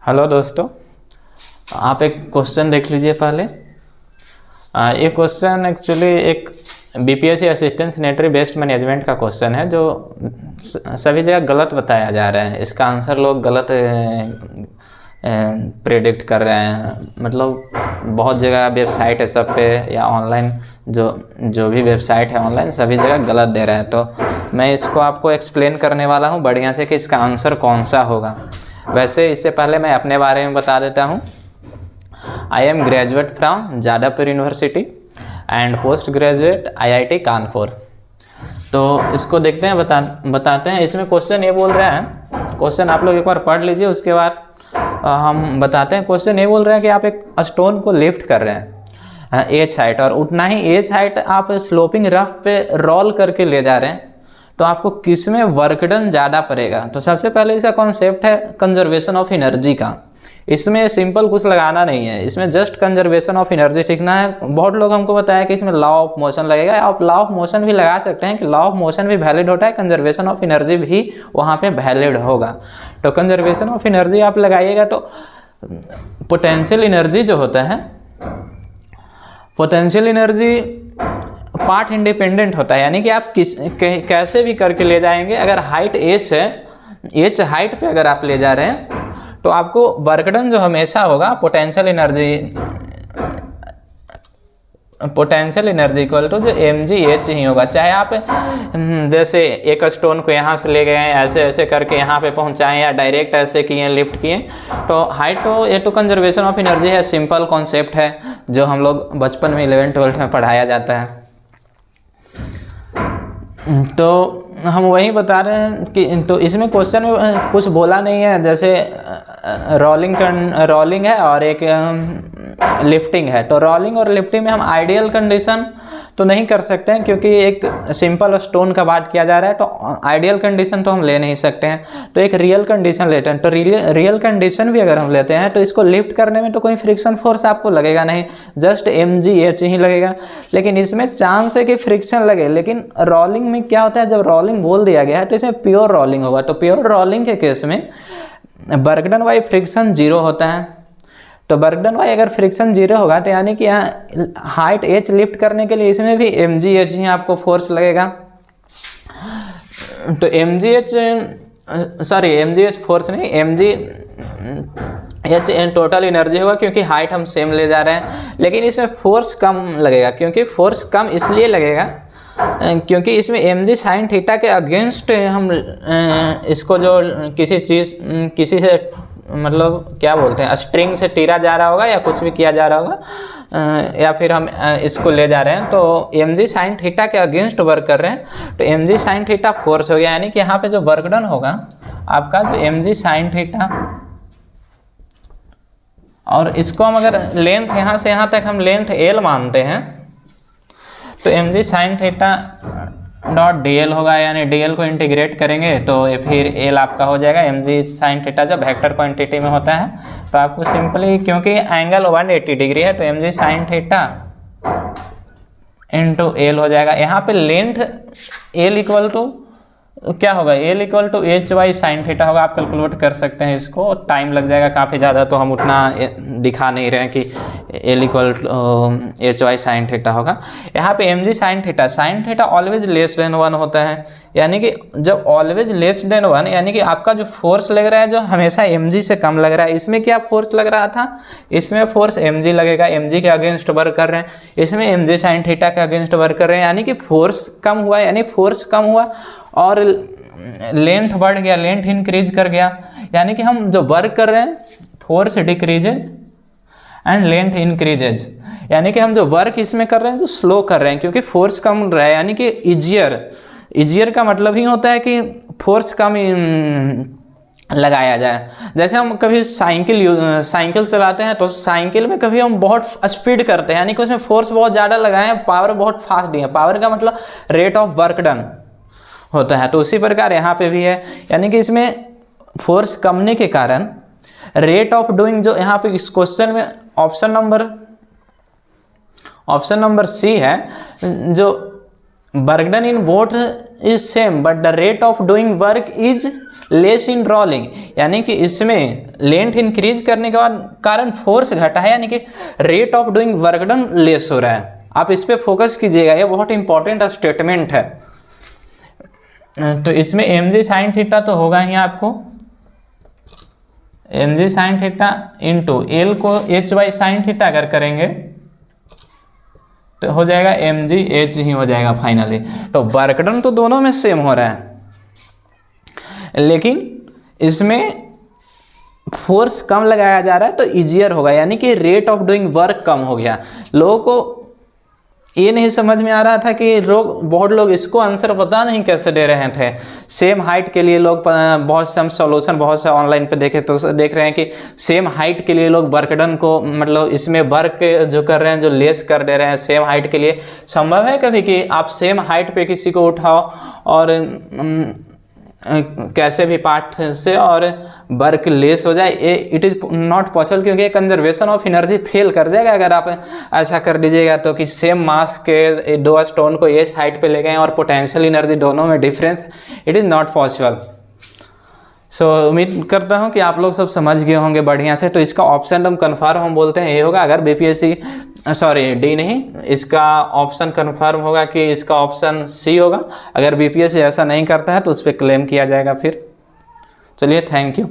Hello दोस्तों, आप एक क्वेश्चन देख लीजिए पहले। ये क्वेश्चन एक्चुअली एक BPSC assistant sanitary waste management का क्वेश्चन है जो सभी जगह गलत बताया जा रहा है। इसका आंसर लोग गलत प्रेडिक्ट कर रहे हैं। मतलब बहुत जगह वेबसाइट है सब पे या ऑनलाइन जो भी वेबसाइट है ऑनलाइन सभी जगह गलत दे रहे हैं। तो मैं इसको आपको एक्सप्लेन करने वाला हूँ बढ़िया से कि इसका आंसर कौन सा होगा। वैसे इससे पहले मैं अपने बारे में बता देता हूँ। I am graduate from Jadavpur university and post graduate IIT Kanpur. तो इसको देखते हैं, बताते हैं। इसमें क्वेश्चन ये बोल रहा है, क्वेश्चन आप लोग एक बार पढ़ लीजिए, उसके बाद हम बताते हैं। क्वेश्चन ये बोल रहे हैं कि आप एक स्टोन को लिफ्ट कर रहे हैं एज हाइट, और उतना ही एज हाइट आप स्लोपिंग रफ पे रोल करके ले जा रहे हैं, तो आपको किस में वर्क डन ज़्यादा पड़ेगा। तो सबसे पहले इसका कॉन्सेप्ट है कंजर्वेशन ऑफ एनर्जी का। इसमें सिंपल कुछ लगाना नहीं है, इसमें जस्ट कंजर्वेशन ऑफ एनर्जी सीखना है। बहुत लोग हमको बताया कि इसमें लॉ ऑफ मोशन लगेगा। आप लॉ ऑफ मोशन भी लगा सकते हैं कि लॉ ऑफ मोशन भी वैलिड होता है, कंजर्वेशन ऑफ एनर्जी भी वहाँ पे वैलिड होगा। तो कंजर्वेशन ऑफ एनर्जी आप लगाइएगा तो पोटेंशियल एनर्जी जो होता है, पोटेंशियल एनर्जी पार्ट इंडिपेंडेंट होता है, यानी कि आप कैसे भी करके ले जाएंगे। अगर हाइट एच है, एच हाइट पे अगर आप ले जा रहे हैं तो आपको वर्क डन जो हमेशा होगा पोटेंशियल एनर्जी इक्वल टू जो mgh ही होगा। चाहे आप जैसे एक स्टोन को यहाँ से ले गए ऐसे ऐसे करके यहाँ पे पहुँचाएं या डायरेक्ट ऐसे किए लिफ्ट किए, तो हाइट तो ये तो कंजर्वेशन ऑफ एनर्जी है, सिंपल कॉन्सेप्ट है जो हम लोग बचपन में 11th-12th में पढ़ाया जाता है। तो हम वही बता रहे हैं कि तो इसमें क्वेश्चन में कुछ बोला नहीं है। जैसे रोलिंग है और एक लिफ्टिंग है, तो रोलिंग और लिफ्टिंग में हम आइडियल कंडीशन तो नहीं कर सकते हैं क्योंकि एक सिंपल स्टोन का बात किया जा रहा है, तो आइडियल कंडीशन तो हम ले नहीं सकते हैं। तो एक रियल कंडीशन लेते हैं। तो रियल कंडीशन भी अगर हम लेते हैं तो इसको लिफ्ट करने में तो कोई फ्रिक्शन फोर्स आपको लगेगा नहीं, जस्ट mgh ही लगेगा। लेकिन इसमें चांस है कि फ्रिक्शन लगे। लेकिन रोलिंग में क्या होता है, जब रोलिंग बोल दिया गया है तो इसमें प्योर रोलिंग होगा। तो प्योर रोलिंग के केस में वर्क डन बाय फ्रिक्शन 0 होता है। तो वर्क डन बाय अगर फ्रिक्शन 0 होगा तो यानी कि यहाँ हाइट एच लिफ्ट करने के लिए इसमें भी mgh ही आपको फोर्स लगेगा। तो mgh फोर्स नहीं, mgh टोटल एनर्जी होगा क्योंकि हाइट हम सेम ले जा रहे हैं। लेकिन इसमें फोर्स कम लगेगा, क्योंकि फोर्स कम इसलिए लगेगा क्योंकि इसमें mg साइन थीटा के अगेंस्ट हम इसको जो किसी से मतलब क्या बोलते हैं, स्ट्रिंग से टीरा जा रहा होगा या कुछ भी किया जा रहा होगा, या फिर हम इसको ले जा रहे हैं तो mg साइन थीटा के अगेंस्ट वर्क कर रहे हैं, तो mg साइन थीटा फोर्स हो गया। यानी कि यहाँ पे जो वर्क डन होगा आपका जो mg साइन थीटा, और इसको हम अगर लेंथ यहाँ से यहाँ तक हम लेंथ l मानते हैं तो mg sine theta dot dl होगा, यानी dl को इंटीग्रेट करेंगे तो ये फिर l आपका हो जाएगा। mg साइन थीटा जब वेक्टर क्वांटिटी में होता है तो आपको सिंपली, क्योंकि एंगल 180 डिग्री है, तो mg sine theta into l हो जाएगा। यहाँ पे लेंथ l इक्वल टू क्या होगा, l equal to H Y sine theta होगा। आप कैलकुलेट कर सकते हैं इसको, टाइम लग जाएगा काफ़ी ज़्यादा, तो हम उतना दिखा नहीं रहे हैं कि l equal to H Y sine theta होगा। यहाँ पे mg sine theta always less than 1 होता है। यानी कि जब ऑलवेज लेस देन 1 यानी कि आपका जो फोर्स लग रहा है जो हमेशा mg से कम लग रहा है। इसमें क्या फोर्स लग रहा था, इसमें फोर्स mg लगेगा, mg के अगेंस्ट वर्क कर रहे हैं, इसमें mg साइन थीटा के अगेंस्ट वर्क कर रहे हैं। यानी कि फोर्स कम हुआ, यानी फोर्स कम हुआ और लेंथ बढ़ गया, लेंथ इंक्रीज कर गया। यानी कि हम जो वर्क कर रहे हैं force decreases and length increases. यानी कि हम जो वर्क इसमें कर रहे हैं जो स्लो कर रहे हैं क्योंकि फोर्स कम रहा है। यानी कि इजियर का मतलब ही होता है कि फोर्स कम लगाया जाए। जैसे हम कभी साइकिल चलाते हैं तो साइकिल में कभी हम बहुत स्पीड करते हैं, यानी कि उसमें फोर्स बहुत ज़्यादा लगाएं, पावर बहुत फास्ट दिए। पावर का मतलब रेट ऑफ वर्क डन होता है। तो उसी प्रकार यहाँ पे भी है, यानी कि इसमें फोर्स कमने के कारण रेट ऑफ डूइंग, जो यहाँ पे इस क्वेश्चन में ऑप्शन नंबर सी है, जो work done in both is same but the rate of doing work is less in rolling, यानी कि इसमें लेंथ इंक्रीज करने के बाद कारण फोर्स घटा है, यानी कि rate of doing work done less हो रहा है। आप इस पे फोकस कीजिएगा, ये बहुत इंपॉर्टेंट स्टेटमेंट है। तो इसमें एम जी साइन थीटा तो होगा ही आपको, M G sine theta into L को एच वाई साइन थीटा अगर करेंगे तो हो जाएगा एम जी एच ही हो जाएगा फाइनली। तो वर्क डन तो दोनों में सेम हो रहा है, लेकिन इसमें फोर्स कम लगाया जा रहा है तो इजियर होगा, यानी कि रेट ऑफ डूइंग वर्क कम हो गया। लोगों को ये नहीं समझ में आ रहा था कि बहुत लोग इसको आंसर पता नहीं कैसे दे रहे थे। सेम हाइट के लिए लोग बहुत से हम सॉल्यूशन बहुत से ऑनलाइन पे देखे तो देख रहे हैं कि सेम हाइट के लिए लोग वर्क डन को मतलब इसमें वर्क जो कर रहे हैं जो लेस कर दे रहे हैं सेम हाइट के लिए। संभव है कभी कि आप सेम हाइट पे किसी को उठाओ और कैसे भी पार्ट से और वर्क लेस हो जाए, इट इज़ नॉट पॉसिबल, क्योंकि कंजर्वेशन ऑफ एनर्जी फेल कर जाएगा अगर आप ऐसा कर दीजिएगा तो कि सेम मास के दो स्टोन को ये साइड पे ले गए और पोटेंशियल एनर्जी दोनों में difference, it is not possible. So उम्मीद करता हूँ कि आप लोग सब समझ गए होंगे बढ़िया से। तो इसका ऑप्शन हम कन्फर्म हम बोलते हैं ये होगा, अगर बीपीएससी सॉरी डी नहीं, इसका ऑप्शन कन्फर्म होगा कि इसका ऑप्शन सी होगा। अगर बीपीएससी ऐसा नहीं करता है तो उस पर क्लेम किया जाएगा फिर। चलिए, थैंक यू।